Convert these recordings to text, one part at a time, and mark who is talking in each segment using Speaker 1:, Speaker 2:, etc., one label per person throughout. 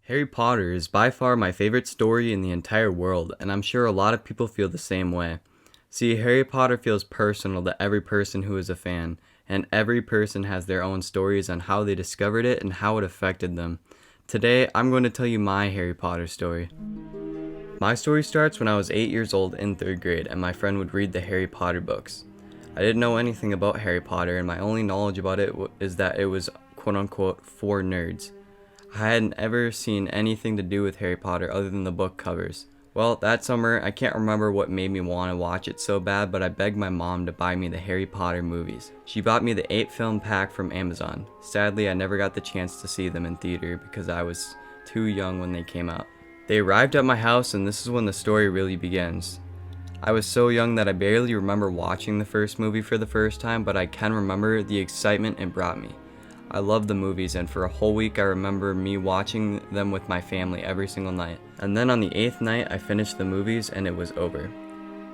Speaker 1: Harry Potter is by far my favorite story in the entire world, and I'm sure a lot of people feel the same way. See, Harry Potter feels personal to every person who is a fan, and every person has their own stories on how they discovered it and how it affected them. Today, I'm going to tell you my Harry Potter story. My story starts when I was 8 years old in 3rd grade, and my friend would read the Harry Potter books. I didn't know anything about Harry Potter, and my only knowledge about it is that it was quote-unquote for nerds. I hadn't ever seen anything to do with Harry Potter other than the book covers. Well, that summer, I can't remember what made me want to watch it so bad, but I begged my mom to buy me the Harry Potter movies. She bought me the 8-film pack from Amazon. Sadly, I never got the chance to see them in theater because I was too young when they came out. They arrived at my house, and this is when the story really begins. I was so young that I barely remember watching the first movie for the first time, but I can remember the excitement it brought me. I loved the movies, and for a whole week I remember me watching them with my family every single night. And then on the 8th night I finished the movies and it was over.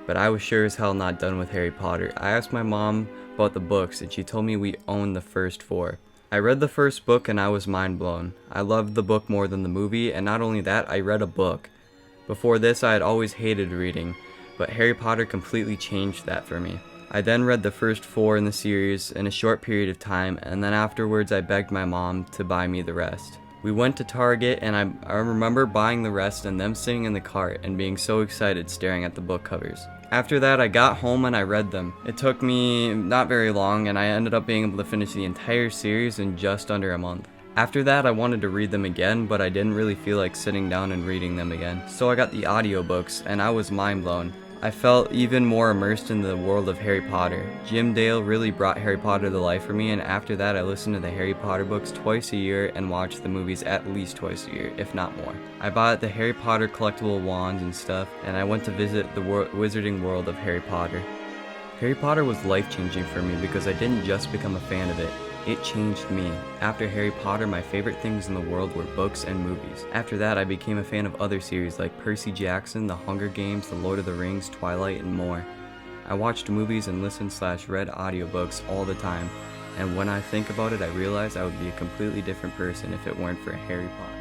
Speaker 1: But I was sure as hell not done with Harry Potter. I asked my mom about the books and she told me we owned the first 4. I read the first book and I was mind blown. I loved the book more than the movie, and not only that, I read a book. Before this I had always hated reading, but Harry Potter completely changed that for me. I then read the first 4 in the series in a short period of time, and then afterwards I begged my mom to buy me the rest. We went to Target, and I remember buying the rest and them sitting in the cart and being so excited staring at the book covers. After that, I got home and I read them. It took me not very long, and I ended up being able to finish the entire series in just under a month. After that, I wanted to read them again, but I didn't really feel like sitting down and reading them again. So I got the audiobooks, and I was mind blown. I felt even more immersed in the world of Harry Potter. Jim Dale really brought Harry Potter to life for me, and after that I listened to the Harry Potter books twice a year and watched the movies at least twice a year, if not more. I bought the Harry Potter collectible wands and stuff, and I went to visit the wizarding world of Harry Potter. Harry Potter was life-changing for me because I didn't just become a fan of it. It changed me. After Harry Potter, my favorite things in the world were books and movies. After that, I became a fan of other series like Percy Jackson, The Hunger Games, The Lord of the Rings, Twilight, and more. I watched movies and listened/read audiobooks all the time, and when I think about it, I realize I would be a completely different person if it weren't for Harry Potter.